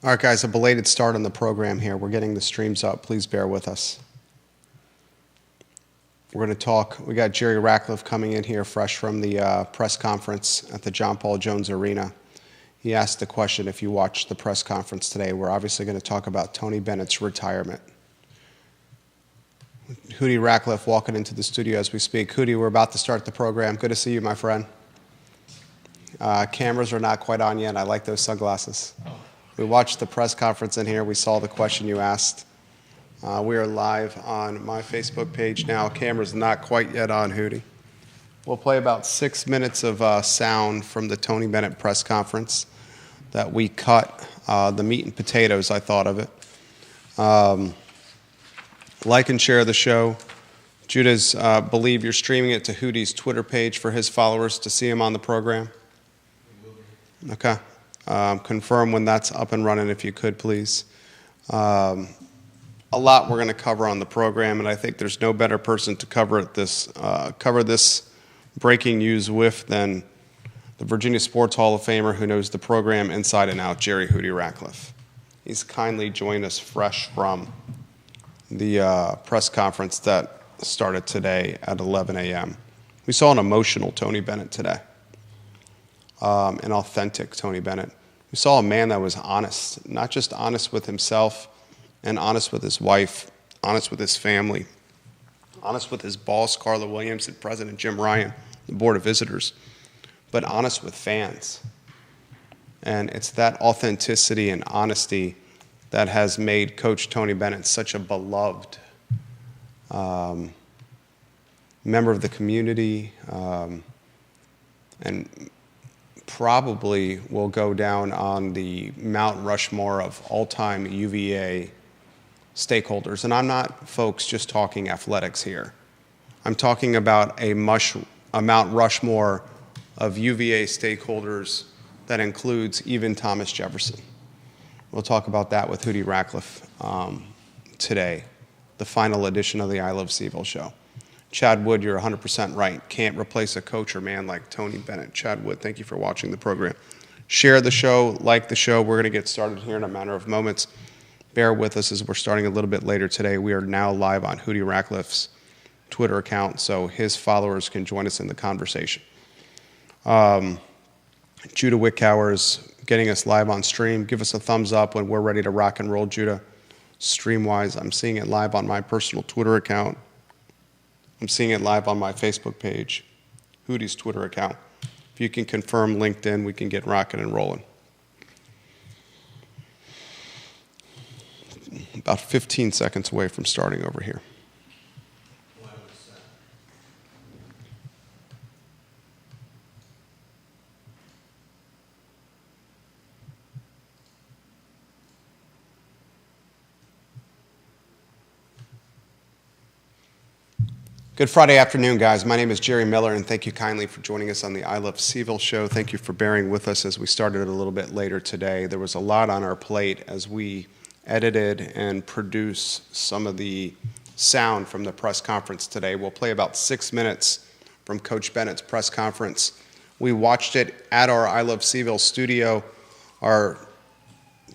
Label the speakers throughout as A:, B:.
A: All right, guys, a belated start on the program here. We're getting the streams up. Please bear with us. We're going to talk. We got Jerry Ratcliffe coming in here fresh from the press conference at the John Paul Jones Arena. He asked the question, if you watched the press conference today, we're obviously going to talk about Tony Bennett's retirement. Hootie Ratcliffe walking into the studio as we speak. Hootie, we're about to start the program. Good to see you, my friend. Cameras are not quite on yet. I like those sunglasses. We watched the press conference in here. We saw the question you asked. We are live on my Facebook page now. Camera's not quite yet on, Hootie. We'll play about 6 minutes of sound from the Tony Bennett press conference that we cut, the meat and potatoes, I thought of it. Like and share the show. Judah's believe you're streaming it to Hootie's Twitter page for his followers to see him on the program. Okay. Confirm when that's up and running, if you could, please. A lot we're going to cover on the program, and I think there's no better person to cover this breaking news with than the Virginia Sports Hall of Famer who knows the program inside and out, Jerry Hootie Ratcliffe. He's kindly joined us fresh from the press conference that started today at 11 a.m. We saw an emotional Tony Bennett today, an authentic Tony Bennett. We saw a man that was honest, not just honest with himself and honest with his wife, honest with his family, honest with his boss, Carla Williams, and President Jim Ryan, the Board of Visitors, but honest with fans. And it's that authenticity and honesty that has made Coach Tony Bennett such a beloved member of the community, and probably will go down on the Mount Rushmore of all-time UVA stakeholders. And I'm not, folks, just talking athletics here. I'm talking about a Mount Rushmore of UVA stakeholders that includes even Thomas Jefferson. We'll talk about that with Hootie Ratcliffe today, the final edition of the I Love CVille show. Chad Wood, you're 100% right. Can't replace a coach or man like Tony Bennett. Chad Wood, thank you for watching the program. Share the show, like the show. We're going to get started here in a matter of moments. Bear with us as we're starting a little bit later today. We are now live on Hootie Ratcliffe's Twitter account, so his followers can join us in the conversation. Judah Wickower is getting us live on stream. Give us a thumbs up when we're ready to rock and roll, Judah. Stream-wise, I'm seeing it live on my personal Twitter account. I'm seeing it live on my Facebook page, Hootie's Twitter account. If you can confirm LinkedIn, we can get rocking and rolling. About 15 seconds away from starting over here. Good Friday afternoon, guys. My name is Jerry Miller, and thank you kindly for joining us on the I Love CVille show. Thank you for bearing with us as we started a little bit later today. There was a lot on our plate as we edited and produced some of the sound from the press conference today. We'll play about 6 minutes from Coach Bennett's press conference. We watched it at our I Love CVille studio. Our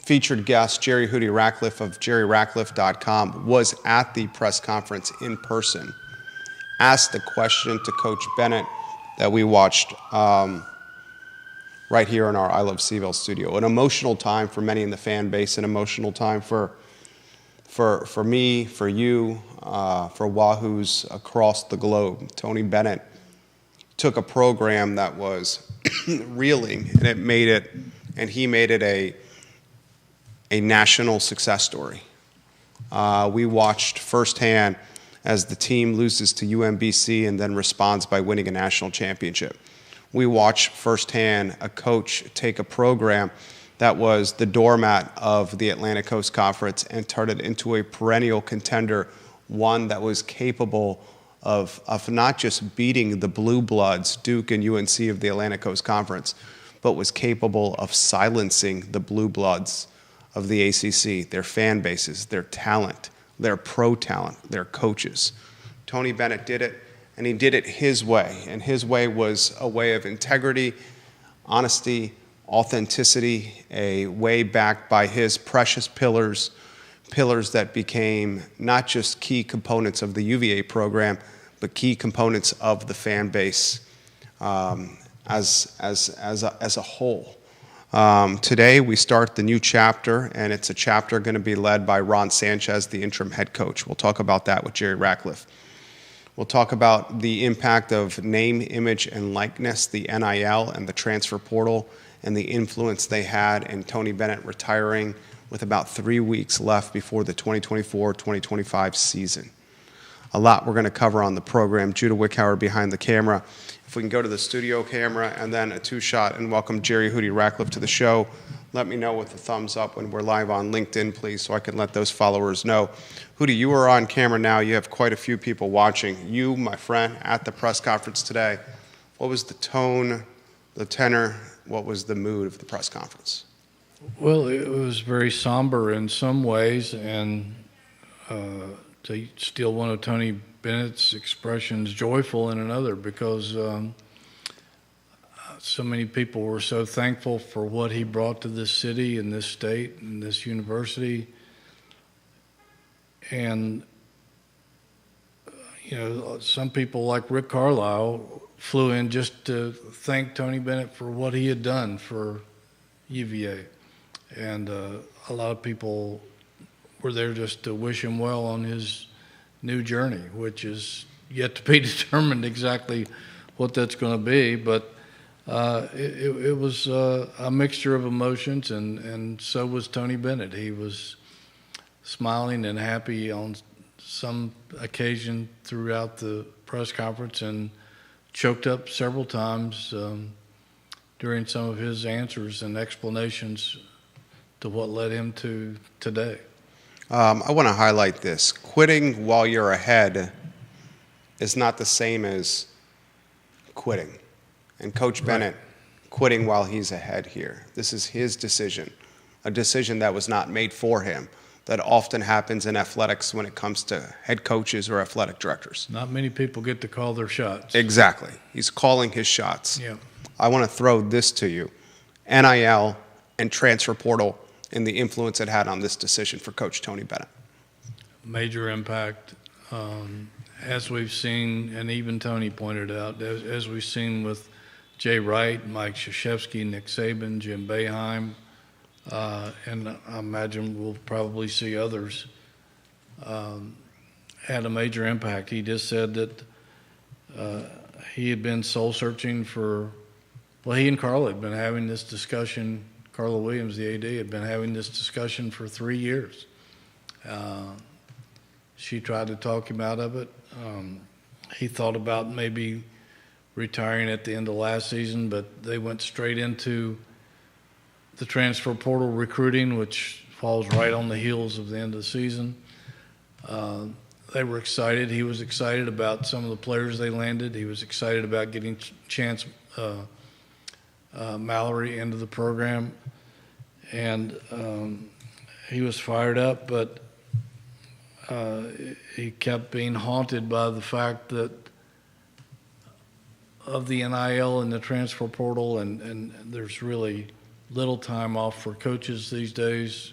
A: featured guest, Jerry Hootie Ratcliffe of jerryratcliffe.com, was at the press conference in person. Asked the question to Coach Bennett that we watched right here in our I Love CVille studio. An emotional time for many in the fan base, an emotional time for me, for you, for Wahoos across the globe. Tony Bennett took a program that was reeling, and he made it a national success story. We watched firsthand as the team loses to UMBC and then responds by winning a national championship. We watched firsthand a coach take a program that was the doormat of the Atlantic Coast Conference and turn it into a perennial contender, one that was capable of not just beating the Blue Bloods, Duke and UNC of the Atlantic Coast Conference, but was capable of silencing the Blue Bloods of the ACC, their fan bases, their talent, their pro talent, their coaches. Tony Bennett did it, and he did it his way. And his way was a way of integrity, honesty, authenticity, a way backed by his precious pillars that became not just key components of the UVA program, but key components of the fan base as a whole. Today we start the new chapter, and it's a chapter going to be led by Ron Sanchez, the interim head coach. We'll talk about that with Jerry Ratcliffe. We'll talk about the impact of name, image, and likeness, the NIL and the transfer portal, and the influence they had in Tony Bennett retiring with about 3 weeks left before the 2024-2025 season. A lot we're going to cover on the program. Judah Wickhauer behind the camera. If we can go to the studio camera and then a two-shot, and welcome Jerry Hootie Ratcliffe to the show. Let me know with the thumbs up when we're live on LinkedIn, please, so I can let those followers know. Hootie, you are on camera now. You have quite a few people watching. You, my friend, at the press conference today, what was the tone, the tenor, what was the mood of the press conference?
B: Well, it was very somber in some ways, and to steal one of Tony Bennett's expressions, joyful in another, because so many people were so thankful for what he brought to this city and this state and this university. And, you know, some people like Rick Carlisle flew in just to thank Tony Bennett for what he had done for UVA. And a lot of people were there just to wish him well on his new journey, which is yet to be determined exactly what that's going to be. But it was a mixture of emotions, and so was Tony Bennett. He was smiling and happy on some occasion throughout the press conference and choked up several times during some of his answers and explanations to what led him to today.
A: I want to highlight this. Quitting while you're ahead is not the same as quitting. And Coach Bennett quitting while he's ahead here. This is his decision, a decision that was not made for him, that often happens in athletics when it comes to head coaches or athletic directors.
B: Not many people get to call their shots.
A: Exactly. He's calling his shots.
B: Yeah.
A: I want to throw this to you. NIL and transfer portal and the influence it had on this decision for Coach Tony Bennett.
B: Major impact. As we've seen, and even Tony pointed out, as we've seen with Jay Wright, Mike Krzyzewski, Nick Saban, Jim Boeheim, and I imagine we'll probably see others, had a major impact. He just said that he had been soul-searching for, well, he and Carla had been having this discussion. Carla Williams, the AD, had been having this discussion for 3 years. She tried to talk him out of it. He thought about maybe retiring at the end of last season, but they went straight into the transfer portal recruiting, which falls right on the heels of the end of the season. They were excited. He was excited about some of the players they landed. He was excited about getting Chance Mallory into the program, and he was fired up, but he kept being haunted by the fact that of the NIL and the transfer portal, and there's really little time off for coaches these days.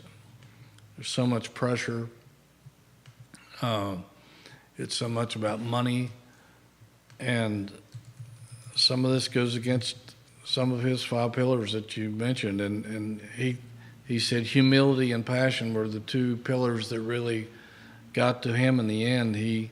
B: There's so much pressure. It's so much about money, and some of this goes against some of his 5 pillars that you mentioned, and he said humility and passion were the 2 pillars that really got to him in the end. He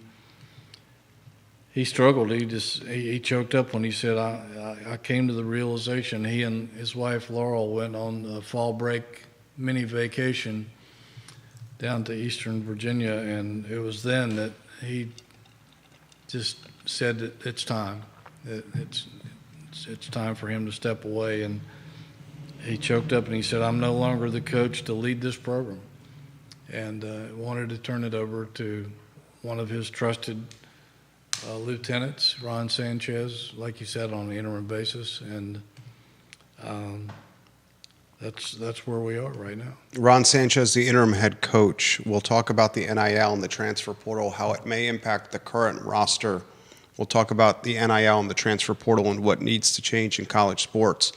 B: struggled. He choked up when he said, I came to the realization. He and his wife Laurel went on a fall break mini vacation down to Eastern Virginia, and it was then that he just said that it's time. It's time for him to step away, and he choked up and he said, I'm no longer the coach to lead this program, and wanted to turn it over to one of his trusted lieutenants, Ron Sanchez, like you said, on an interim basis, and that's where we are right now.
A: Ron Sanchez, the interim head coach. We'll talk about the NIL and the transfer portal, how it may impact the current roster. We'll talk about the NIL and the transfer portal and what needs to change in college sports.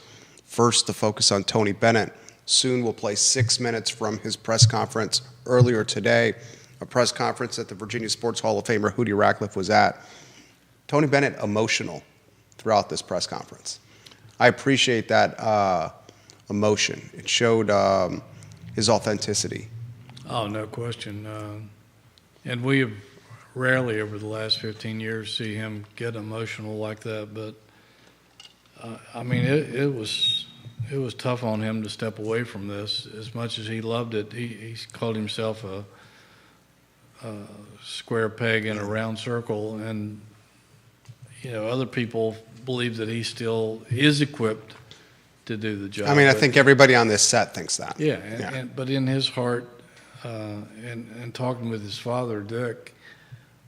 A: first to focus on Tony Bennett. Soon we'll play 6 minutes from his press conference earlier today, a press conference that the Virginia Sports Hall of Famer Hootie Ratcliffe was at. Tony Bennett emotional throughout this press conference. I appreciate that emotion. It showed his authenticity.
B: Oh, no question. And we have rarely over the last 15 years see him get emotional like that. But, I mean, it was tough on him to step away from this. As much as he loved it, he called himself a square peg in a round circle. And, you know, other people believe that he still is equipped to do the job.
A: I mean, I think everybody on this set thinks that.
B: Yeah, but in his heart, and talking with his father, Dick,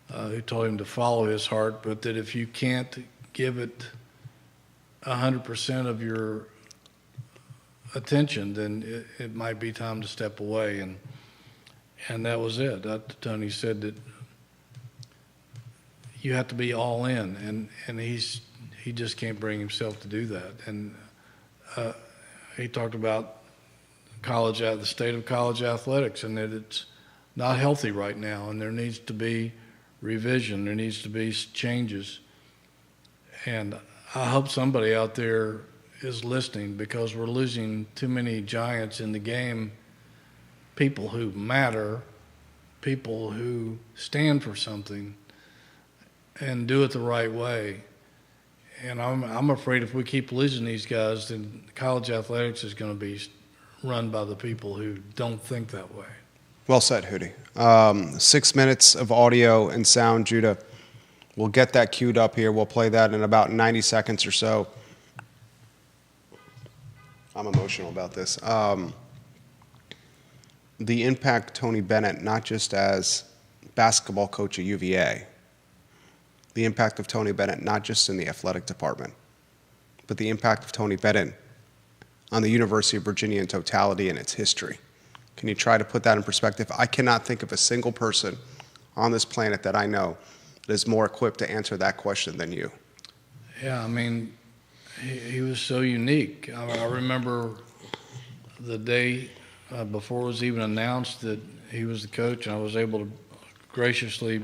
B: who told him to follow his heart, but that if you can't give it 100% of your attention, then it might be time to step away. And that was it. Tony said that you have to be all in, and he just can't bring himself to do that. And he talked about the state of college athletics, and that it's not healthy right now, and there needs to be revision, there needs to be changes. And I hope somebody out there is listening, because we're losing too many giants in the game, people who matter, people who stand for something and do it the right way. And I'm afraid if we keep losing these guys, then college athletics is going to be run by the people who don't think that way.
A: Well said, Hootie. 6 minutes of audio and sound, Judah. We'll get that queued up here. We'll play that in about 90 seconds or so. I'm emotional about this. The impact Tony Bennett, not just as basketball coach at UVA, the impact of Tony Bennett, not just in the athletic department, but the impact of Tony Bennett on the University of Virginia in totality and its history. Can you try to put that in perspective? I cannot think of a single person on this planet that I know that is more equipped to answer that question than you.
B: Yeah, I mean, he was so unique. I remember the day before it was even announced that he was the coach, and I was able to graciously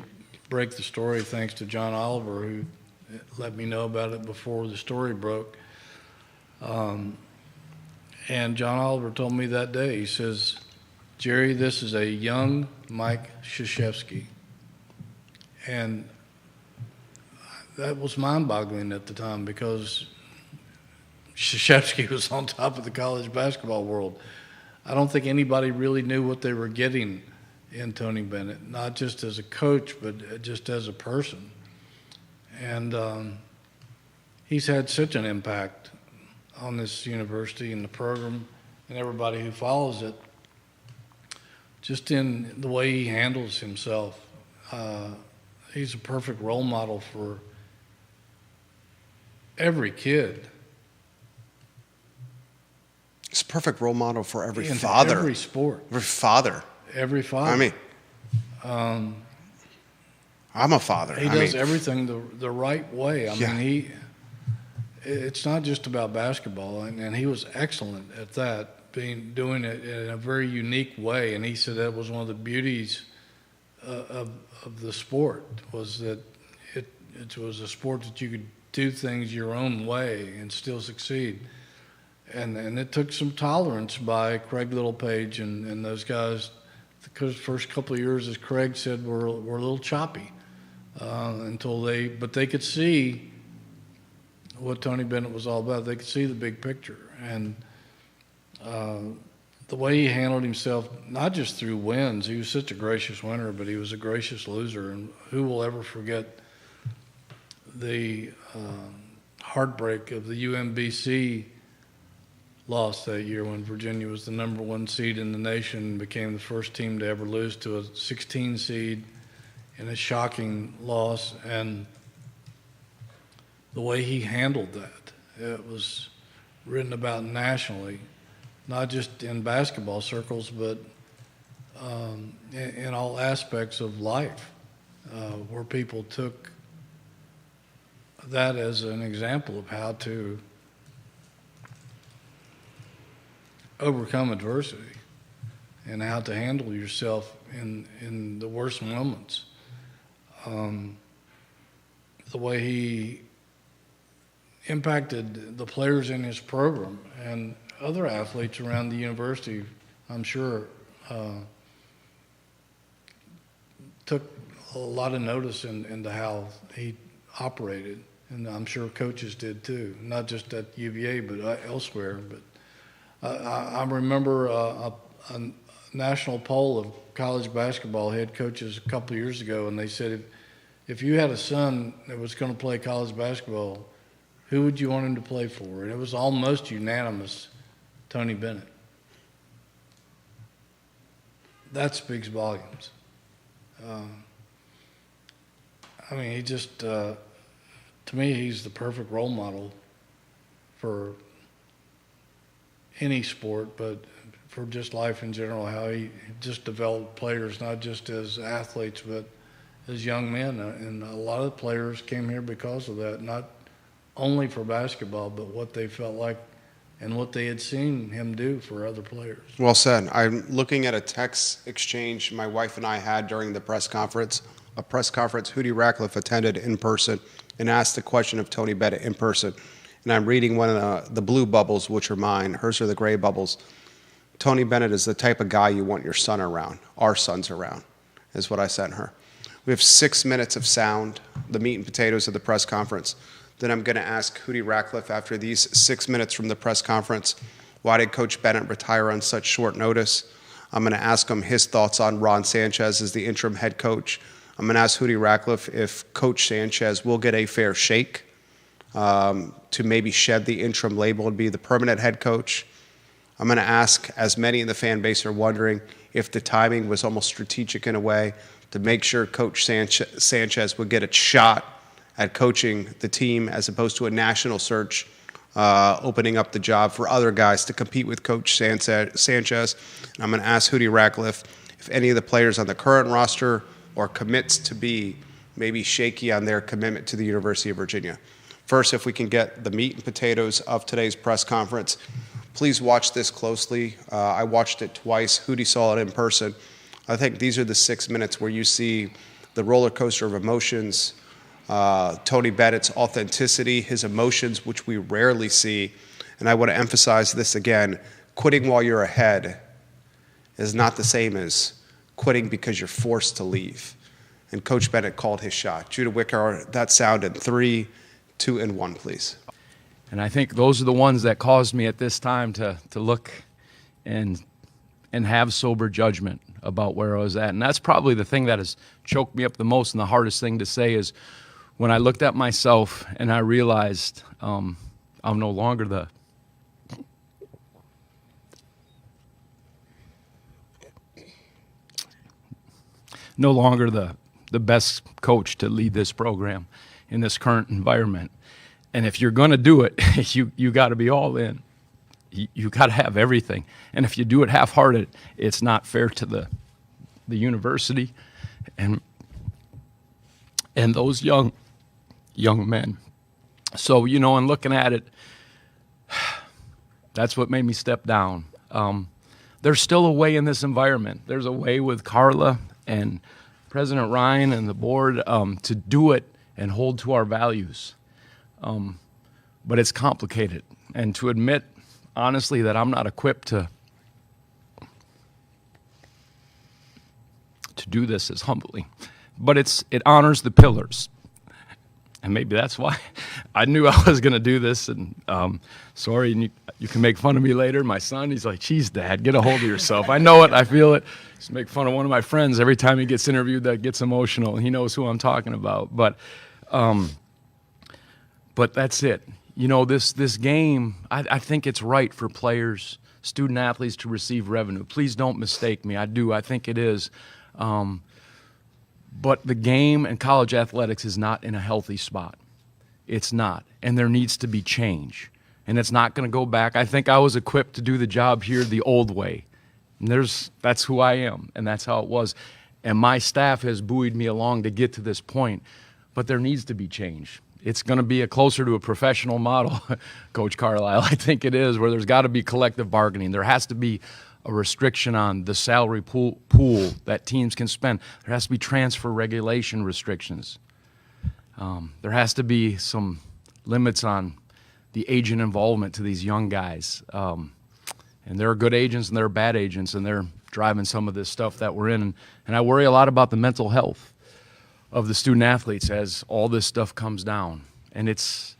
B: break the story thanks to John Oliver, who let me know about it before the story broke. And John Oliver told me that day, he says, "Jerry, this is a young Mike Krzyzewski." And that was mind-boggling at the time, because Krzyzewski was on top of the college basketball world. I don't think anybody really knew what they were getting in Tony Bennett, not just as a coach, but just as a person. And he's had such an impact on this university and the program and everybody who follows it, just in the way he handles himself. He's a perfect role model for every kid.
A: He's a perfect role model for every
B: in
A: father.
B: Every sport.
A: Every father.
B: Every father.
A: I mean, I'm a father.
B: He does everything the right way. I mean, it's not just about basketball, and he was excellent at that, doing it in a very unique way. And he said that was one of the beauties of the sport, was that it was a sport that you could do things your own way and still succeed. And it took some tolerance by Craig Littlepage and those guys, because the first couple of years, as Craig said, were a little choppy but they could see what Tony Bennett was all about. They could see the big picture. And the way he handled himself, not just through wins, he was such a gracious winner, but he was a gracious loser. And who will ever forget the heartbreak of the UMBC loss that year, when Virginia was the number 1 seed in the nation and became the first team to ever lose to a 16 seed in a shocking loss. And the way he handled that, it was written about nationally, not just in basketball circles, but in all aspects of life, where people took that as an example of how to overcome adversity and how to handle yourself in the worst moments. The way he impacted the players in his program and other athletes around the university, I'm sure, took a lot of notice into how he operated. And I'm sure coaches did too, not just at UVA, but elsewhere. But I remember a national poll of college basketball head coaches a couple of years ago, and they said, if you had a son that was going to play college basketball, who would you want him to play for? And it was almost unanimous, Tony Bennett. That speaks volumes. I mean, he just, to me, he's the perfect role model for any sport, but for just life in general, how he just developed players, not just as athletes, but as young men. And a lot of players came here because of that, not only for basketball, but what they felt like and what they had seen him do for other players.
A: Well said. I'm looking at a text exchange my wife and I had during the press conference, a press conference Hootie Ratcliffe attended in person and asked the question of Tony Bennett in person. And I'm reading one of the blue bubbles, which are mine. Hers are the gray bubbles. Tony Bennett is the type of guy you want your son around, our sons around, is what I sent her. We have 6 minutes of sound, the meat and potatoes of the press conference. Then I'm going to ask Hootie Ratcliffe, after these 6 minutes from the press conference, why did Coach Bennett retire on such short notice? I'm going to ask him his thoughts on Ron Sanchez as the interim head coach. I'm going to ask Hootie Ratcliffe if Coach Sanchez will get a fair shake to maybe shed the interim label and be the permanent head coach. I'm going to ask, as many in the fan base are wondering, if the timing was almost strategic in a way to make sure Coach Sanchez would get a shot at coaching the team as opposed to a national search, opening up the job for other guys to compete with Coach Sanchez. And I'm going to ask Hootie Ratcliffe if any of the players on the current roster or commits to be maybe shaky on their commitment to the University of Virginia. First, if we can get the meat and potatoes of today's press conference, please watch this closely. I watched it twice. Hootie saw it in person. I think these are the 6 minutes where you see the roller coaster of emotions, Tony Bennett's authenticity, his emotions, which we rarely see. And I want to emphasize this again. Quitting while you're ahead is not the same as quitting because you're forced to leave. And Coach Bennett called his shot. Judah Wicker, that sound in 3, 2, and 1, please.
C: And I think those are the ones that caused me at this time to look and have sober judgment about where I was at. And that's probably the thing that has choked me up the most, and the hardest thing to say is when I looked at myself and I realized I'm no longer the best coach to lead this program in this current environment. And if you're going to do it, you got to be all in. You got to have everything. And if you do it half-hearted, it's not fair to the university and those young men. So, and looking at it, that's what made me step down. There's still a way in this environment. There's a way with Carla and President Ryan and the board to do it and hold to our values. But it's complicated. And to admit, honestly, that I'm not equipped to do this is humbling. But it honors the pillars. And maybe that's why I knew I was going to do this. And sorry, and you can make fun of me later. My son, he's like, geez, Dad, get a hold of yourself. I know it. I feel it. Just make fun of one of my friends every time he gets interviewed that gets emotional. He knows who I'm talking about. But that's it. This game, I think it's right for players, student athletes to receive revenue. Please don't mistake me. I do. I think it is. But the game and college athletics is not in a healthy spot. It's not. And there needs to be change. And it's not going to go back. I think I was equipped to do the job here the old way. And that's who I am, and that's how it was. And my staff has buoyed me along to get to this point. But there needs to be change. it's going to be closer to a professional model, Coach Carlisle. I think it is, where there's got to be collective bargaining. There has to be a restriction on the salary pool that teams can spend. There has to be transfer regulation restrictions. There has to be some limits on the agent involvement to these young guys. And there are good agents and there are bad agents, and they're driving some of this stuff that we're in. And I worry a lot about the mental health of the student athletes as all this stuff comes down. And it's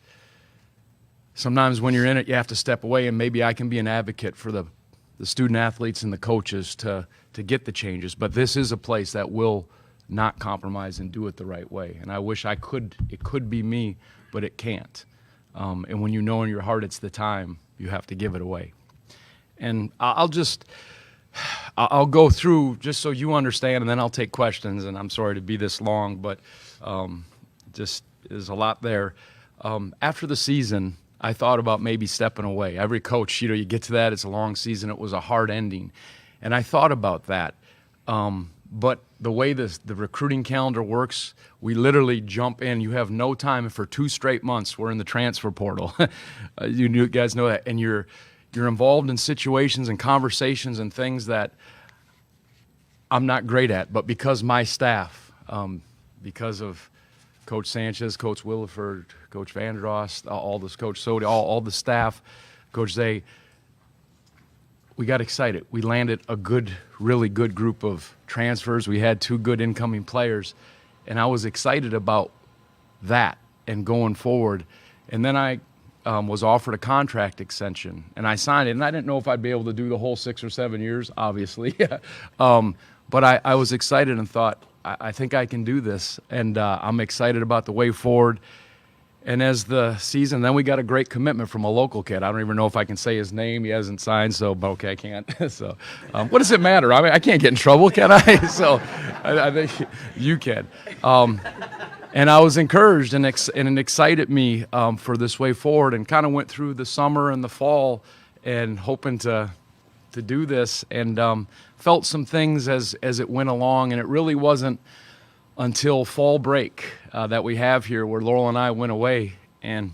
C: sometimes when you're in it, you have to step away, and maybe I can be an advocate for the student athletes and the coaches to get the changes. But this is a place that will not compromise and do it the right way. And I wish it could be me, but it can't. And when you know in your heart it's the time, you have to give it away. And I'll go through just so you understand, and then I'll take questions. And I'm sorry to be this long, but just there's a lot there. After the season, I thought about maybe stepping away. Every coach, you get to that, it's a long season. It was a hard ending. And I thought about that. But the way the recruiting calendar works, we literally jump in. You have no time. For 2 straight months, we're in the transfer portal. You guys know that. And you're involved in situations and conversations and things that I'm not great at. But because my staff, because of Coach Sanchez, Coach Williford, Coach Vandross, all this, Coach Sodi, all the staff, Coach Zay, we got excited. We landed a really good group of transfers. We had 2 good incoming players, and I was excited about that and going forward. And then I was offered a contract extension, and I signed it. And I didn't know if I'd be able to do the whole 6 or 7 years, obviously. But I was excited and thought, I think I can do this, and I'm excited about the way forward. And as the season, then we got a great commitment from a local kid. I don't even know if I can say his name. He hasn't signed, but okay, I can't. So what does it matter? I mean, I can't get in trouble, can I? So I think you can. And I was encouraged, and it excited me for this way forward, and kind of went through the summer and the fall and hoping to do this, and felt some things as it went along. And it really wasn't until fall break that we have here, where Laurel and I went away and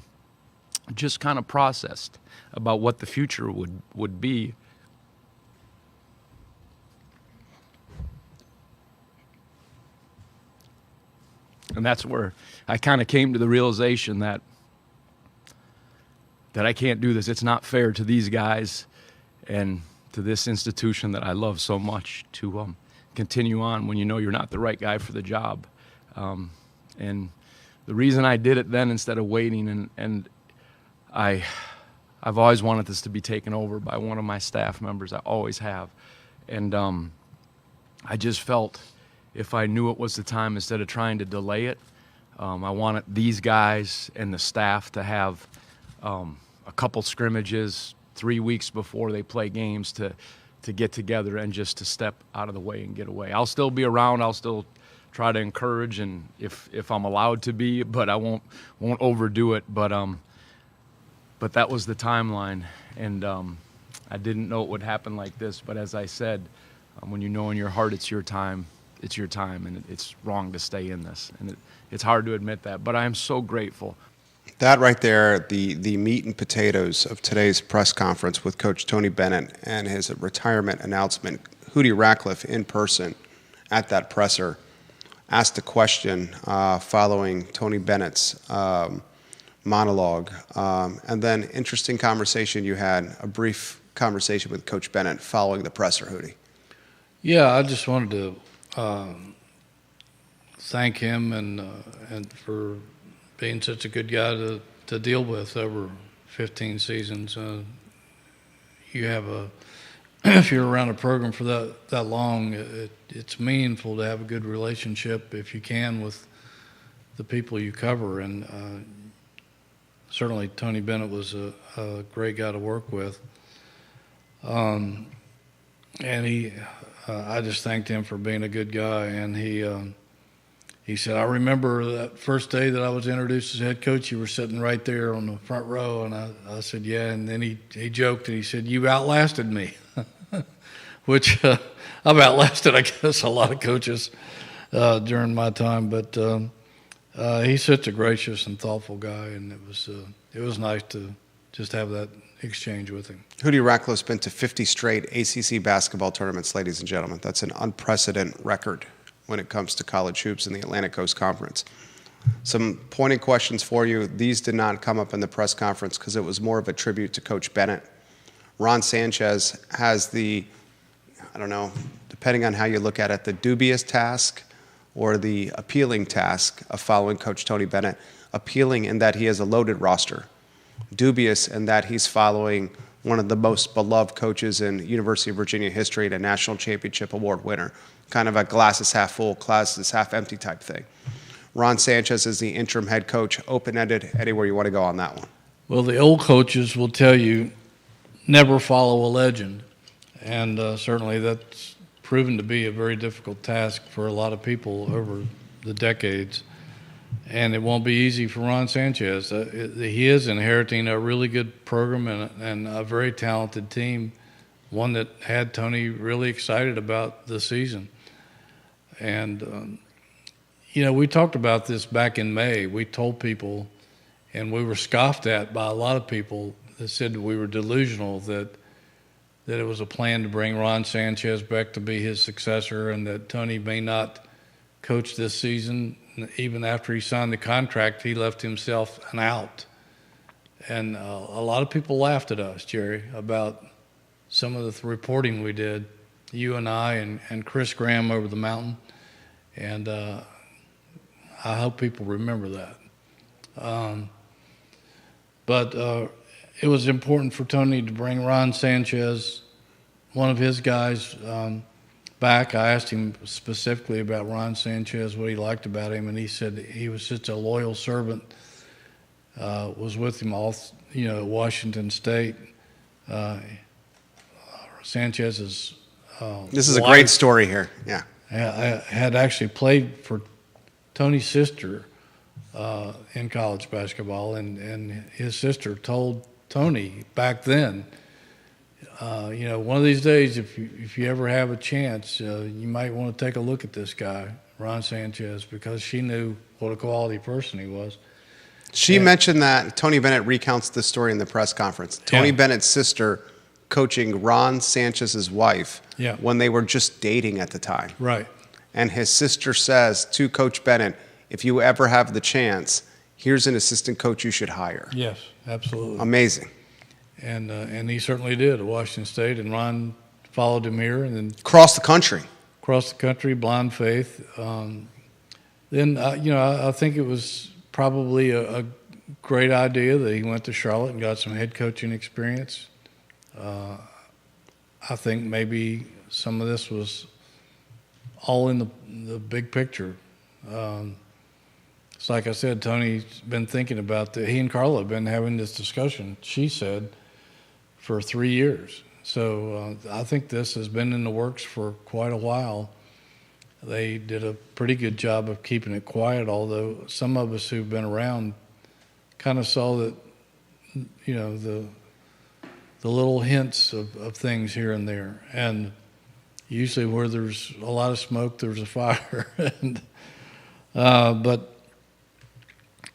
C: just kind of processed about what the future would be. And that's where I kind of came to the realization that I can't do this. It's not fair to these guys and to this institution that I love so much to continue on when you know you're not the right guy for the job. And the reason I did it then instead of waiting, and I've always wanted this to be taken over by one of my staff members. I always have. And I just felt if I knew it was the time, instead of trying to delay it, I wanted these guys and the staff to have a couple scrimmages 3 weeks before they play games to get together and just to step out of the way and get away. I'll still be around. I'll still try to encourage, and if I'm allowed to be, but I won't overdo it. But that was the timeline, and I didn't know it would happen like this. But as I said, when you know in your heart it's your time, and it's wrong to stay in this. And it's hard to admit that, but I am so grateful.
A: That right there, the meat and potatoes of today's press conference with Coach Tony Bennett and his retirement announcement. Hootie Ratcliffe in person at that presser asked a question following Tony Bennett's monologue. And then interesting conversation you had, a brief conversation with Coach Bennett following the presser, Hootie.
B: Yeah, I just wanted to thank him and for being such a good guy to deal with over 15 seasons. You have if you're around a program for that long, it's meaningful to have a good relationship, if you can, with the people you cover. And certainly Tony Bennett was a great guy to work with. And I just thanked him for being a good guy. And he said, I remember that first day that I was introduced as head coach, you were sitting right there on the front row. And I said, yeah. And then he joked and he said, you outlasted me, which I've outlasted, I guess, a lot of coaches during my time. But He's such a gracious and thoughtful guy, and it was nice to just have that exchange with him.
A: Hootie Ratcliffe's been to 50 straight ACC basketball tournaments, ladies and gentlemen. That's an unprecedented record when it comes to college hoops in the Atlantic Coast Conference. Some pointed questions for you. These did not come up in the press conference because it was more of a tribute to Coach Bennett. Ron Sanchez has the, I don't know, depending on how you look at it, the dubious task or the appealing task of following Coach Tony Bennett. Appealing in that he has a loaded roster. Dubious in that he's following one of the most beloved coaches in University of Virginia history and a national championship award winner. Kind of a glass is half full, glass is half empty type thing. Ron Sanchez is the interim head coach, open-ended. Anywhere you want to go on that one?
B: Well, the old coaches will tell you never follow a legend, and certainly that's proven to be a very difficult task for a lot of people over the decades. And it won't be easy for Ron Sanchez. He is inheriting a really good program and a very talented team, one that had Tony really excited about the season. And, we talked about this back in May. We told people, and we were scoffed at by a lot of people that said that we were delusional, that it was a plan to bring Ron Sanchez back to be his successor and that Tony may not coach this season. Even after he signed the contract, he left himself an out. And a lot of people laughed at us, Jerry, about some of the reporting we did, you and I and Chris Graham over the mountain. And I hope people remember that. But it was important for Tony to bring Ron Sanchez, one of his guys, back. I asked him specifically about Ron Sanchez, what he liked about him, and he said he was such a loyal servant, was with him all, at Washington State. Sanchez's
A: This is a
B: wife
A: great story here. Yeah.
B: had actually played for Tony's sister in college basketball, and his sister told Tony back then, one of these days, if you ever have a chance, you might want to take a look at this guy, Ron Sanchez, because she knew what a quality person he was.
A: She mentioned that Tony Bennett recounts this story in the press conference. Tony Bennett's sister coaching Ron Sanchez's wife when they were just dating at the time.
B: Right.
A: And his sister says to Coach Bennett, if you ever have the chance, here's an assistant coach you should hire.
B: Yes, absolutely.
A: Amazing.
B: And he certainly did at Washington State, and Ron followed him here, and then
A: Across the country.
B: across the country, blind faith. Then I think it was probably a great idea that he went to Charlotte and got some head coaching experience. I think maybe some of this was all in the big picture. It's like I said, Tony's been thinking about that. He and Carla have been having this discussion, she said, for 3 years. So I think this has been in the works for quite a while. They did a pretty good job of keeping it quiet, although some of us who've been around kind of saw that, the little hints of things here and there. And usually where there's a lot of smoke, there's a fire. But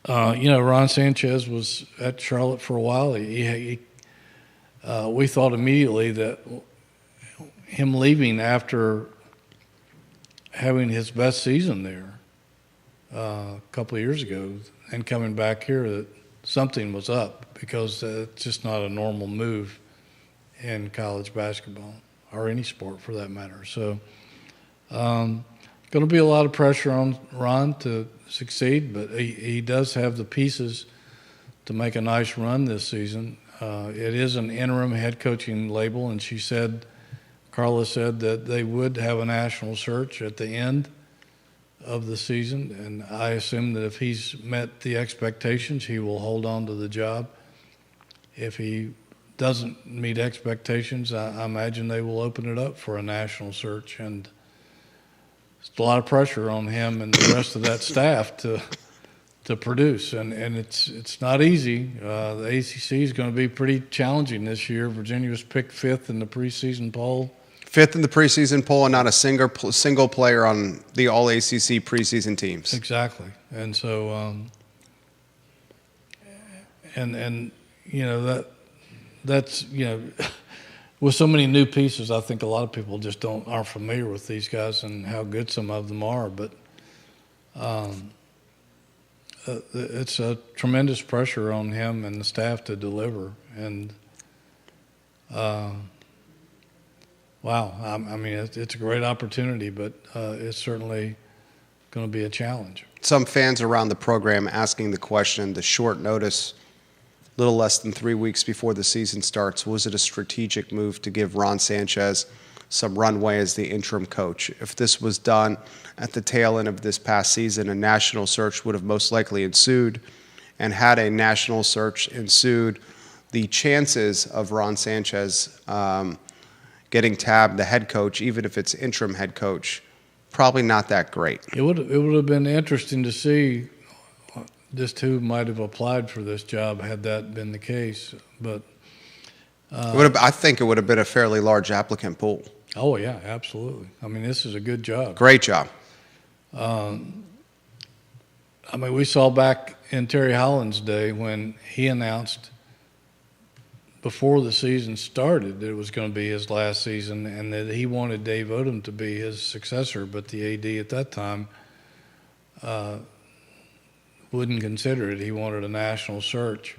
B: Ron Sanchez was at Charlotte for a while. We thought immediately that him leaving after having his best season there a couple of years ago and coming back here, that something was up, because it's just not a normal move in college basketball or any sport for that matter. So going to be a lot of pressure on Ron to succeed, but he does have the pieces to make a nice run this season. It is an interim head coaching label, and Carla said that they would have a national search at the end of the season, and I assume that if he's met the expectations, he will hold on to the job. If he doesn't meet expectations, I imagine they will open it up for a national search, and it's a lot of pressure on him and the rest of that staff to produce, and it's not easy. The ACC is going to be pretty challenging this year. Virginia was picked 5th in the preseason poll.
A: Fifth in the preseason poll and not a single player on the All ACC preseason teams.
B: Exactly. And so, and you know, that's, you know, with so many new pieces, I think a lot of people just aren't familiar with these guys and how good some of them are. But it's a tremendous pressure on him and the staff to deliver. And wow, I mean, it's a great opportunity, but it's certainly going to be a challenge.
A: Some fans around the program asking the question, the short notice, little less than 3 weeks before the season starts, was it a strategic move to give Ron Sanchez some runway as the interim coach? If this was done at the tail end of this past season, a national search would have most likely ensued. And had a national search ensued, the chances of Ron Sanchez getting tabbed the head coach, even if it's interim head coach, probably not that great.
B: It would have been interesting to see just who might have applied for this job had that been the case. But
A: I think it would have been a fairly large applicant pool.
B: oh yeah, absolutely. I mean, this is a good job.
A: Great job.
B: I mean, we saw back in Terry Holland's day when he announced before the season started that it was going to be his last season and that he wanted Dave Odom to be his successor, but the AD at that time wouldn't consider it. He wanted a national search.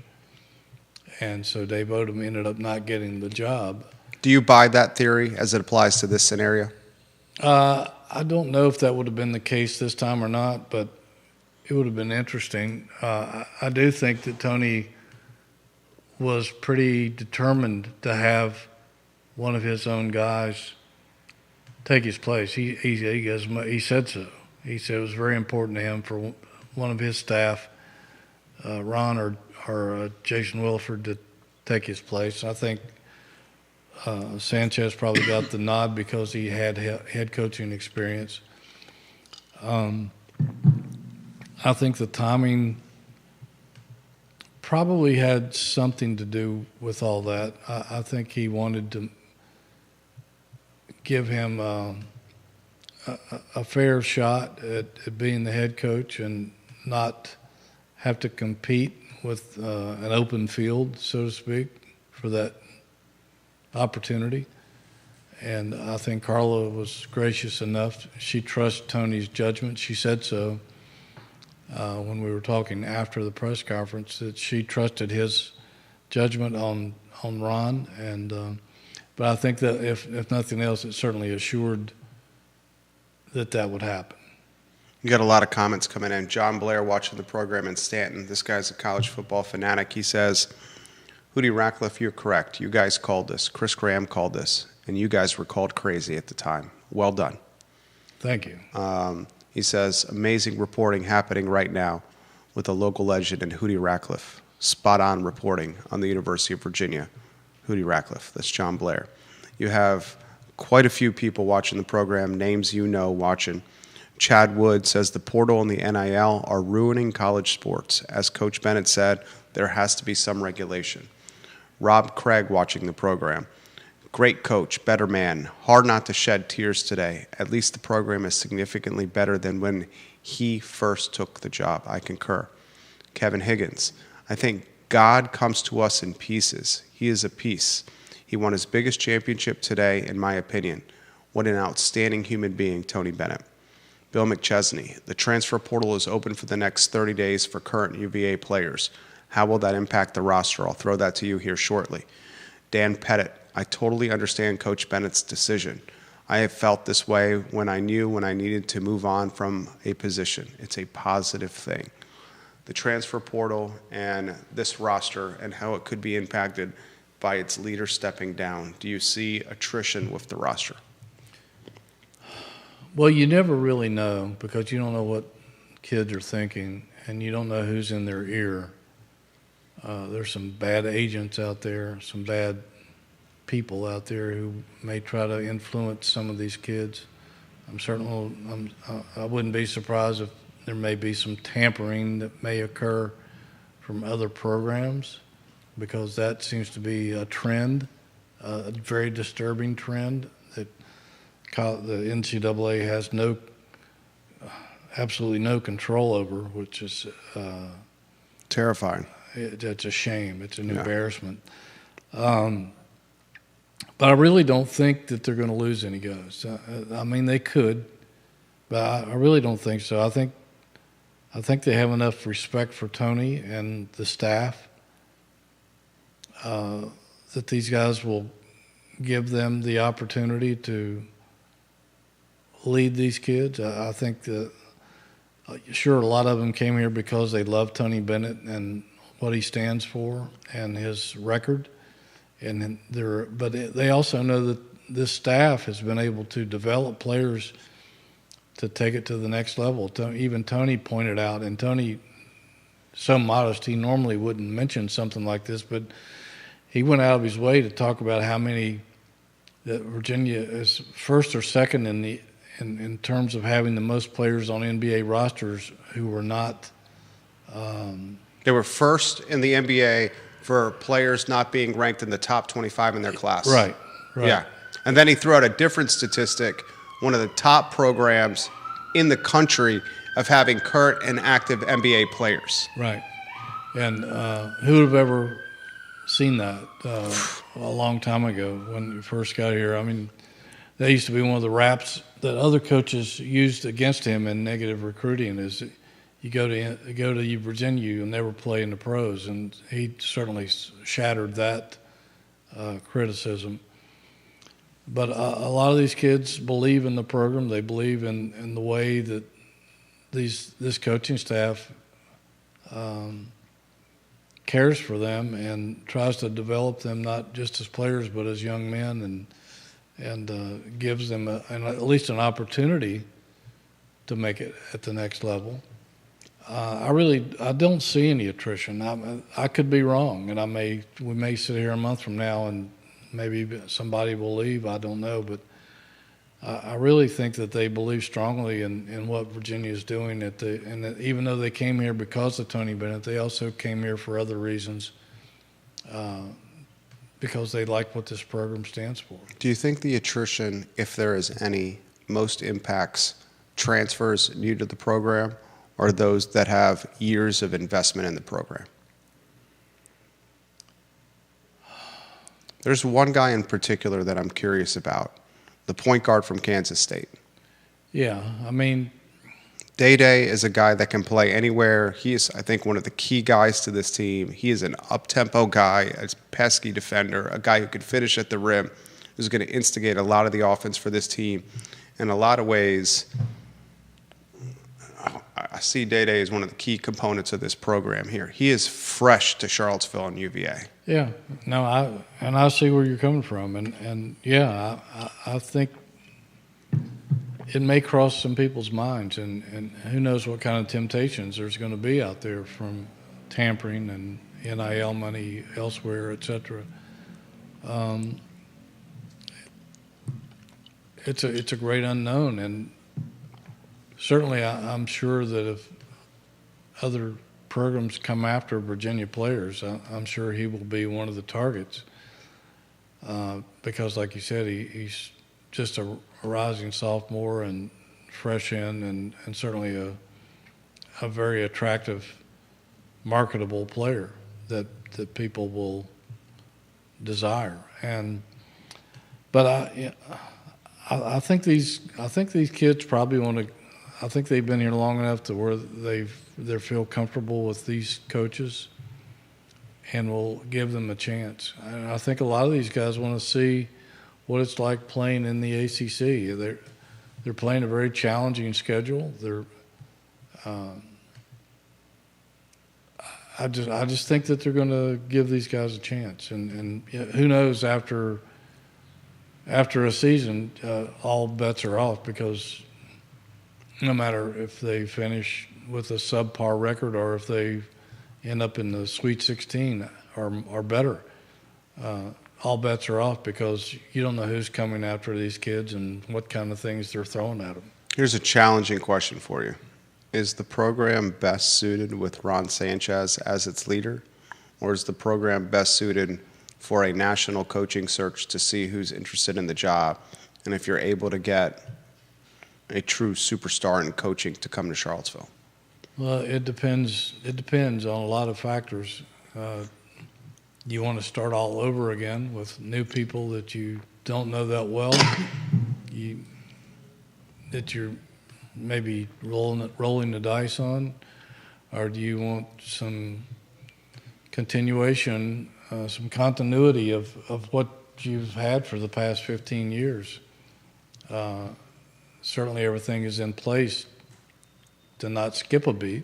B: And so Dave Odom ended up not getting the job.
A: Do you buy that theory as it applies to this scenario?
B: I don't know if that would have been the case this time or not, but it would have been interesting. I do think that Tony was pretty determined to have one of his own guys take his place. He said so. He said it was very important to him for one of his staff, Ron or Jason Wilford, to take his place. I think Sanchez probably got the nod because he had head coaching experience. I think the timing probably had something to do with all that. I think he wanted to give him a fair shot at being the head coach and not have to compete with an open field, so to speak, for that opportunity. And I think Carla was gracious enough. She trusts Tony's judgment. She said so when we were talking after the press conference, that she trusted his judgment on Ron. And but I think that if nothing else, it certainly assured that would happen.
A: You got a lot of comments coming in. John Blair watching the program in Stanton. This guy's a college football fanatic. He says, Hootie Ratcliffe, you're correct. You guys called this. Chris Graham called this. And you guys were called crazy at the time. Well done.
B: Thank you.
A: He says, amazing reporting happening right now with a local legend in Hootie Ratcliffe. Spot on reporting on the University of Virginia. Hootie Ratcliffe. That's John Blair. You have quite a few people watching the program, names you know watching. Chad Wood says the portal and the NIL are ruining college sports. As Coach Bennett said, there has to be some regulation. Rob Craig watching the program. Great coach, better man. Hard not to shed tears today. At least the program is significantly better than when he first took the job. I concur. Kevin Higgins. I think God comes to us in pieces. He is a piece. He won his biggest championship today, in my opinion. What an outstanding human being, Tony Bennett. Bill McChesney. The transfer portal is open for the next 30 days for current UVA players. How will that impact the roster? I'll throw that to you here shortly. Dan Pettit. I totally understand Coach Bennett's decision. I have felt this way when I knew when I needed to move on from a position. It's a positive thing. The transfer portal and this roster and how it could be impacted by its leader stepping down. Do you see attrition with the roster?
B: Well, you never really know because you don't know what kids are thinking and you don't know who's in their ear. There's some bad agents out there, some bad people out there who may try to influence some of these kids. I wouldn't be surprised if there may be some tampering that may occur from other programs because that seems to be a trend, a very disturbing trend that the NCAA has absolutely no control over, which is
A: Terrifying.
B: it's a shame. It's an
A: Yeah.
B: embarrassment. But I really don't think that they're going to lose any guys. I mean, they could, but I really don't think so. I think they have enough respect for Tony and the staff that these guys will give them the opportunity to lead these kids. I think that, sure, a lot of them came here because they love Tony Bennett and what he stands for and his record. But they also know that this staff has been able to develop players to take it to the next level. Even Tony pointed out, and Tony, so modest, he normally wouldn't mention something like this, but he went out of his way to talk about how many that Virginia is first or second in terms of having the most players on NBA rosters who were not.
A: They were first in the NBA for players not being ranked in the top 25 in their class.
B: Right.
A: Yeah. And then he threw out a different statistic, one of the top programs in the country of having current and active NBA players.
B: Right. And who would have ever seen that a long time ago when you first got here? I mean, that used to be one of the raps that other coaches used against him in negative recruiting is you go to Virginia, you'll never play in the pros, and he certainly shattered that criticism. But a lot of these kids believe in the program. They believe in the way that this coaching staff cares for them and tries to develop them not just as players but as young men, and gives them at least an opportunity to make it at the next level. I don't see any attrition. I could be wrong, and we may sit here a month from now and maybe somebody will leave. I don't know, but I really think that they believe strongly in what Virginia is doing. And that even though they came here because of Tony Bennett, they also came here for other reasons, because they like what this program stands for.
A: Do you think the attrition, if there is any, most impacts transfers new to the program or those that have years of investment in the program? There's one guy in particular that I'm curious about, the point guard from Kansas State.
B: Yeah, I mean,
A: Day is a guy that can play anywhere. He is, I think, one of the key guys to this team. He is an up-tempo guy, a pesky defender, a guy who could finish at the rim, who's going to instigate a lot of the offense for this team. In a lot of ways, I see Day as one of the key components of this program here. He is fresh to Charlottesville and UVA.
B: yeah, no, I see where you're coming from, and yeah, I think it may cross some people's minds, and who knows what kind of temptations there's going to be out there from tampering and NIL money elsewhere, et cetera. It's a great unknown, and certainly I'm sure that if other programs come after Virginia players, I'm sure he will be one of the targets, because, like you said, he's just a rising sophomore and fresh in, and certainly a very attractive, marketable player that people will desire. But I think these kids probably want to. I think they've been here long enough to where they feel comfortable with these coaches, and will give them a chance. And I think a lot of these guys want to see what it's like playing in the ACC. They're playing a very challenging schedule. I just think that they're going to give these guys a chance, and who knows, after a season, all bets are off, because no matter if they finish with a subpar record or if they end up in the Sweet 16 or better, all bets are off, because you don't know who's coming after these kids and what kind of things they're throwing at them.
A: Here's a challenging question for you. Is the program best suited with Ron Sanchez as its leader, or is the program best suited for a national coaching search to see who's interested in the job and if you're able to get a true superstar in coaching to come to Charlottesville?
B: Well, it depends. It depends on a lot of factors. You want to start all over again with new people that you don't know that well, that you're maybe rolling the dice on, or do you want some continuation, some continuity of what you've had for the past 15 years? Certainly everything is in place to not skip a beat.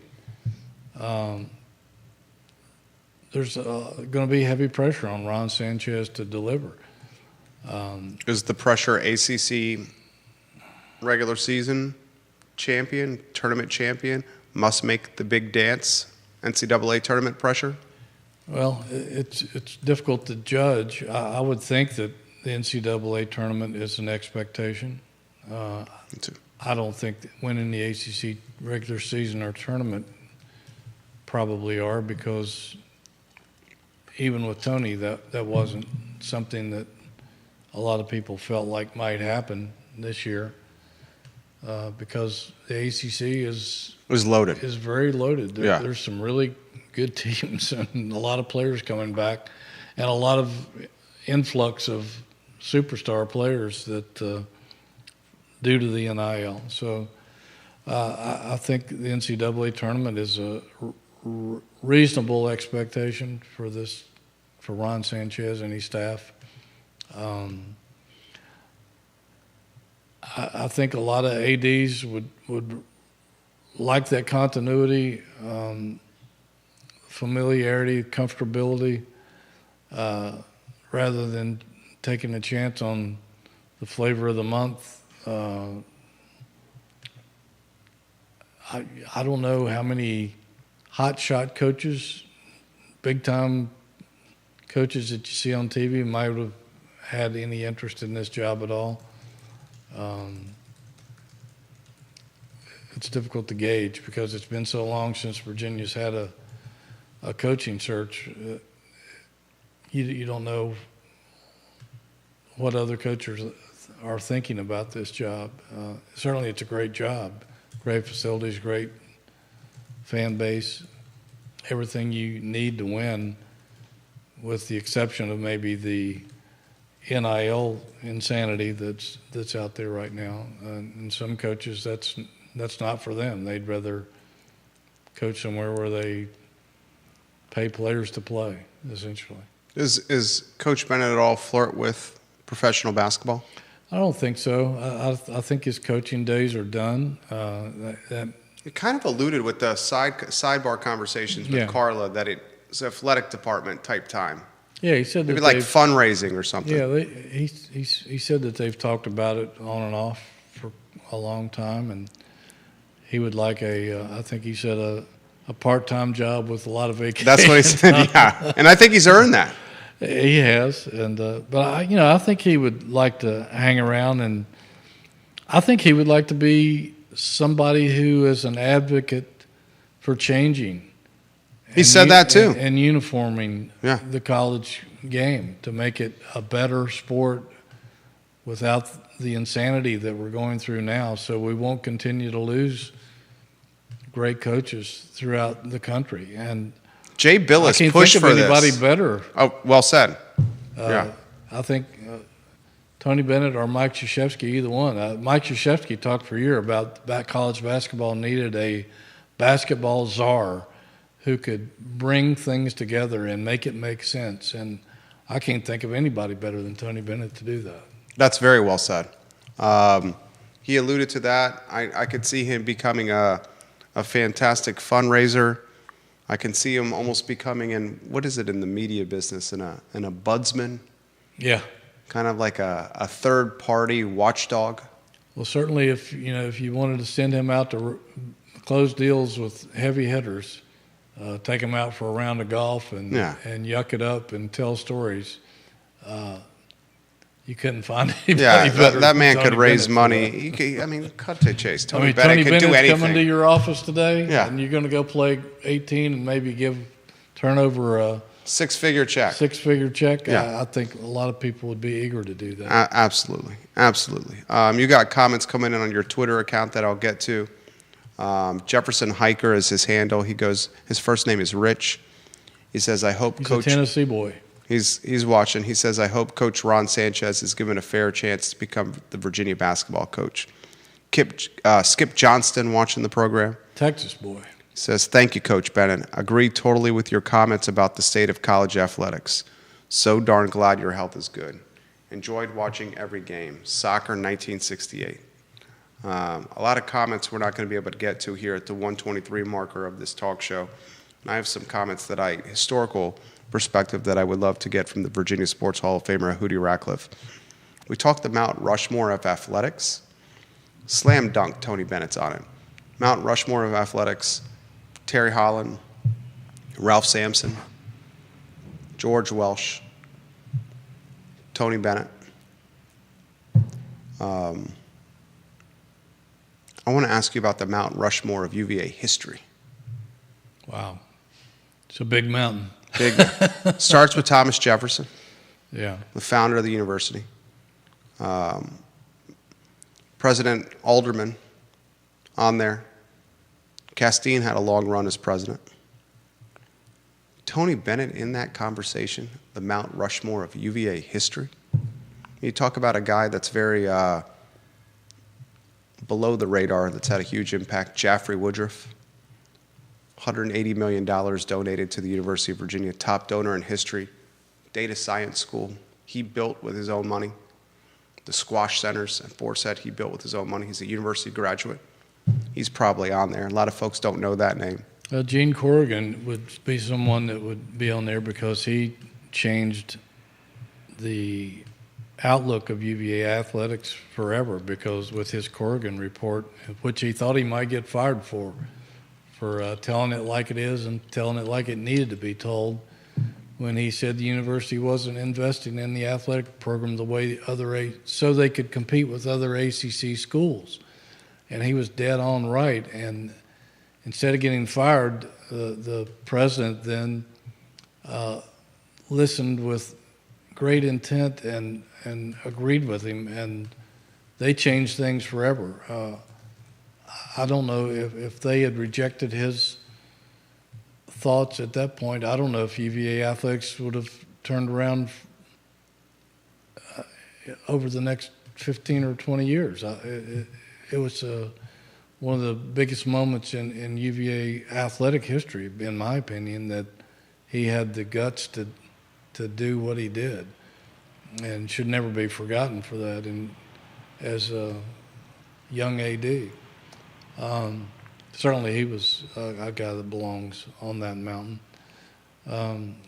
B: There's going to be heavy pressure on Ron Sanchez to deliver.
A: Is the pressure ACC regular season champion, tournament champion, must make the big dance, NCAA tournament pressure?
B: Well, it's difficult to judge. I would think that the NCAA tournament is an expectation.
A: Me too.
B: I don't think that winning the ACC regular season or tournament probably are, because even with Tony, that wasn't something that a lot of people felt like might happen this year, because the ACC
A: It was loaded.
B: is very loaded.
A: Yeah.
B: There's some really good teams and a lot of players coming back, and a lot of influx of superstar players that due to the NIL. So I think the NCAA tournament is a reasonable expectation for Ron Sanchez and his staff. I think a lot of ADs would like that continuity, familiarity, comfortability, rather than taking a chance on the flavor of the month. I don't know how many hot shot coaches, big time coaches that you see on TV might have had any interest in this job at all. It's difficult to gauge because it's been so long since Virginia's had a coaching search. You don't know what other coaches are thinking about this job. Certainly it's a great job, great facilities, great fan base, everything you need to win, with the exception of maybe the NIL insanity that's out there right now. And some coaches, that's not for them. They'd rather coach somewhere where they pay players to play, essentially.
A: Is Coach Bennett at all flirt with professional basketball?
B: I don't think so. I think his coaching days are done.
A: It kind of alluded with the sidebar conversations with
B: Yeah.
A: Carla that it's athletic department type time.
B: Yeah, he said that
A: Maybe like
B: they've-
A: fundraising or something.
B: Yeah, he said that they've talked about it on and off for a long time, and he would like I think he said a part-time job with a lot of vacation.
A: That's what he said, yeah. And I think he's earned that.
B: He has, and but I think he would like to hang around, and I think he would like to be somebody who is an advocate for changing.
A: He said that too.
B: And uniforming
A: Yeah.
B: the college game to make it a better sport without the insanity that we're going through now, so we won't continue to lose great coaches throughout the country. And
A: Jay
B: I
A: Billis
B: can't
A: pushed
B: think
A: for
B: of anybody
A: this.
B: better.
A: Oh, well said. Yeah.
B: I think Tony Bennett or Mike Krzyzewski, either one. Mike Krzyzewski talked for a year about college basketball needed a basketball czar who could bring things together and make it make sense. And I can't think of anybody better than Tony Bennett to do that.
A: That's very well said. He alluded to that. I could see him becoming a fantastic fundraiser. I can see him almost becoming what is it in the media business, in a budsman,
B: Yeah.
A: kind of like a third party watchdog.
B: Well, certainly if you wanted to send him out to close deals with heavy hitters, take him out for a round of golf and yuck it up and tell stories. You couldn't find anybody
A: Yeah,
B: better.
A: that man
B: than
A: could
B: Tony
A: raise
B: Bennett for
A: money.
B: that.
A: Cut to chase. Tony
B: Tony
A: Bennett could do
B: Bennett's
A: anything.
B: coming to your office today,
A: Yeah.
B: and you're going to go play 18 and maybe turn over
A: Six-figure check.
B: Six-figure check.
A: Yeah.
B: I think a lot of people would be eager to do that.
A: Absolutely. Absolutely. You got comments coming in on your Twitter account that I'll get to. Jefferson Hiker is his handle. He goes, his first name is Rich. He says, I hope
B: He's
A: Coach...
B: a Tennessee boy.
A: He's watching. He says, I hope Coach Ron Sanchez is given a fair chance to become the Virginia basketball coach. Skip Johnston watching the program.
B: Texas boy.
A: Says, thank you, Coach Bennett. Agree totally with your comments about the state of college athletics. So darn glad your health is good. Enjoyed watching every game. Soccer 1968. A lot of comments we're not going to be able to get to here at the 123 marker of this talk show. And I have some comments historical perspective that I would love to get from the Virginia Sports Hall of Famer, Hootie Ratcliffe. We talked the Mount Rushmore of athletics. Slam dunk, Tony Bennett's on it. Mount Rushmore of athletics, Terry Holland, Ralph Sampson, George Welsh, Tony Bennett. I want to ask you about the Mount Rushmore of UVA history.
B: Wow. It's a big mountain.
A: Big. Starts with Thomas Jefferson,
B: Yeah.
A: the founder of the university. President Alderman on there. Castine had a long run as president. Tony Bennett in that conversation, the Mount Rushmore of UVA history. You talk about a guy that's very below the radar, that's had a huge impact. Jaffrey Woodruff, $180 million donated to the University of Virginia, top donor in history. Data science school, he built with his own money. The squash centers at Forsyth, he built with his own money. He's a university graduate. He's probably on there. A lot of folks don't know that name.
B: Gene Corrigan would be someone that would be on there because he changed the outlook of UVA athletics forever, because with his Corrigan report, which he thought he might get fired for telling it like it is and telling it like it needed to be told, when he said the university wasn't investing in the athletic program the way so they could compete with other ACC schools. And he was dead on right. And instead of getting fired, the president then listened with great intent and agreed with him, and they changed things forever. I don't know if they had rejected his thoughts at that point. I don't know if UVA athletics would have turned around over the next 15 or 20 years. It was one of the biggest moments in UVA athletic history, in my opinion, that he had the guts to do what he did, and should never be forgotten for that. And as a young AD, certainly he was a guy that belongs on that mountain.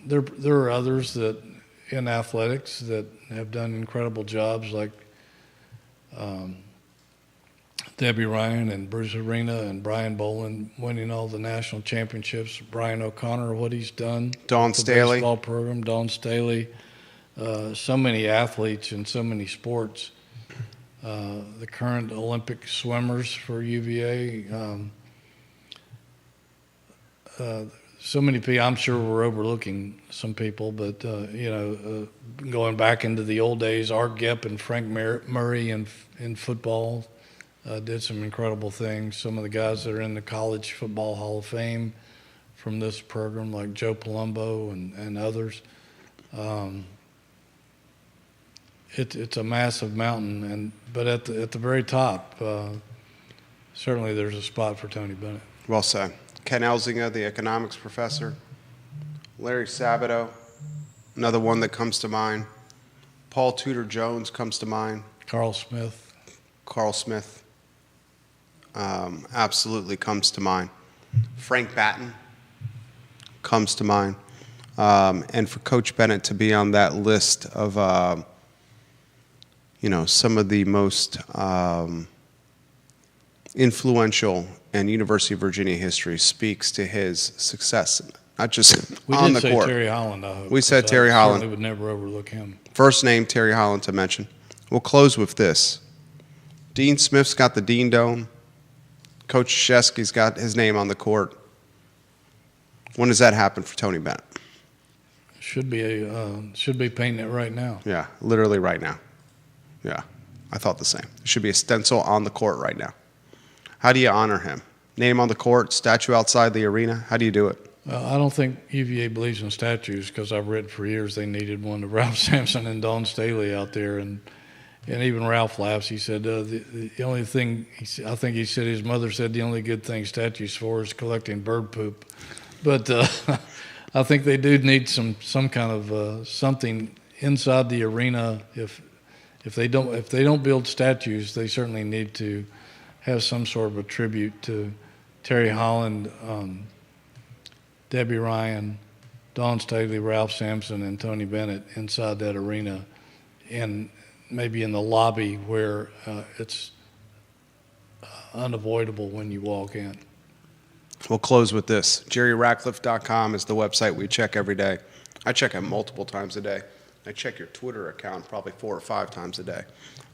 B: There are others that in athletics that have done incredible jobs, like Debbie Ryan and Bruce Arena and Brian Boland winning all the national championships. Brian O'Connor, what he's done.
A: Dawn Staley.
B: Baseball program. Dawn Staley. So many athletes in so many sports. The current Olympic swimmers for UVA. So many people, I'm sure we're overlooking some people, but, going back into the old days, Art Gepp and Frank Murray in football did some incredible things. Some of the guys that are in the College Football Hall of Fame from this program, like Joe Palumbo and others. It's a massive mountain, but at the very top, certainly there's a spot for Tony Bennett.
A: Well said. Ken Elzinga, the economics professor. Larry Sabato, another one that comes to mind. Paul Tudor Jones comes to mind.
B: Carl Smith.
A: Carl Smith absolutely comes to mind. Frank Batten comes to mind. And for Coach Bennett to be on that list of, some of the most influential in University of Virginia history speaks to his success, not just on the court.
B: We did say Terry Holland, I hope.
A: We said Terry Holland.
B: I would never overlook him.
A: First name, Terry Holland, to mention. We'll close with this. Dean Smith's got the Dean Dome. Coach Krzyzewski's got his name on the court. When does that happen for Tony Bennett?
B: Should be painting it right now.
A: Yeah, literally right now. Yeah, I thought the same. There should be a stencil on the court right now. How do you honor him? Name on the court, statue outside the arena? How do you do it?
B: I don't think UVA believes in statues because I've read for years they needed one to Ralph Sampson and Don Staley out there, and even Ralph laughs. He said the only thing I think he said his mother said the only good thing statues for is collecting bird poop, but I think they do need some kind of something inside the arena. If they don't build statues, they certainly need to have some sort of a tribute to Terry Holland, Debbie Ryan, Don Staley, Ralph Sampson, and Tony Bennett inside that arena, and maybe in the lobby where it's unavoidable when you walk in.
A: We'll close with this. JerryRatcliffe.com is the website we check every day. I check it multiple times a day. I check your Twitter account probably 4 or 5 times a day.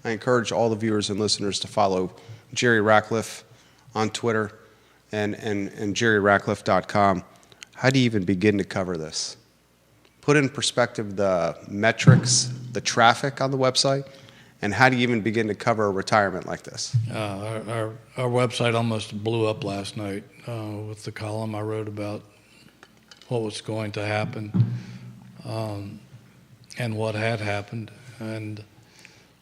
A: I encourage all the viewers and listeners to follow Jerry Ratcliffe on Twitter and JerryRatcliffe.com. How do you even begin to cover this? Put in perspective the metrics, the traffic on the website, and how do you even begin to cover a retirement like this?
B: Our website almost blew up last night with the column I wrote about what was going to happen and what had happened. And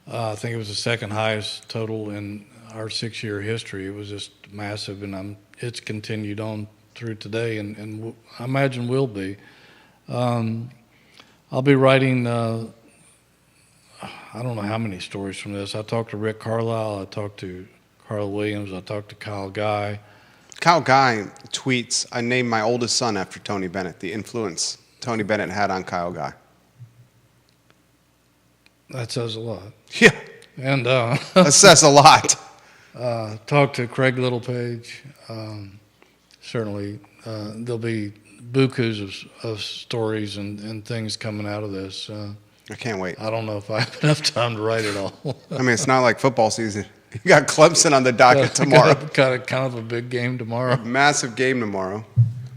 B: I think it was the second highest total in our 6-year history. It was just massive, and it's continued on through today, and I imagine will be. I'll be writing, I don't know how many stories from this. I talked to Rick Carlisle, I talked to Carl Williams, I talked to Kyle Guy.
A: Kyle Guy tweets, I named my oldest son after Tony Bennett, the influence Tony Bennett had on Kyle Guy.
B: That says a lot.
A: Yeah,
B: And
A: that says a lot.
B: talked to Craig Littlepage. Certainly, there'll be bukus of stories and things coming out of this.
A: I can't wait.
B: I don't know if I have enough time to write it all.
A: I mean, it's not like football season. You got Clemson on the docket tomorrow.
B: Kind of a big game tomorrow.
A: Massive game tomorrow.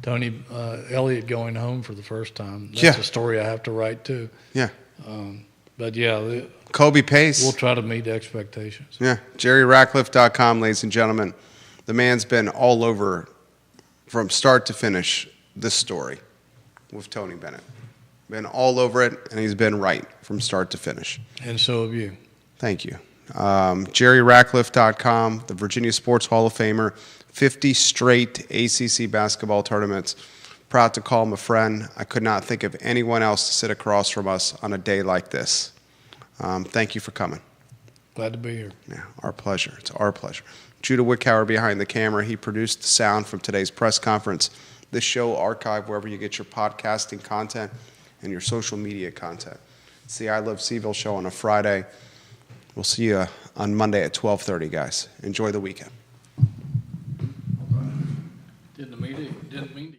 B: Tony Elliott going home for the first time. That's
A: Yeah.
B: a story I have to write too.
A: Yeah.
B: But yeah,
A: Kobe Pace.
B: we'll try to meet expectations.
A: Yeah. JerryRatcliffe.com, ladies and gentlemen. The man's been all over from start to finish this story with Tony Bennett. Been all over it, and he's been right from start to finish.
B: And so have you.
A: Thank you. JerryRatcliffe.com, the Virginia Sports Hall of Famer, 50 straight ACC basketball tournaments. Proud to call him a friend. I could not think of anyone else to sit across from us on a day like this. Thank you for coming.
B: Glad to be here.
A: Yeah, our pleasure. It's our pleasure. Judah Wickhauer behind the camera. He produced the sound from today's press conference. This show archived wherever you get your podcasting content and your social media content. It's the I Love CVille show on a Friday. We'll see you on Monday at 12:30, guys. Enjoy the weekend.
B: Didn't mean to.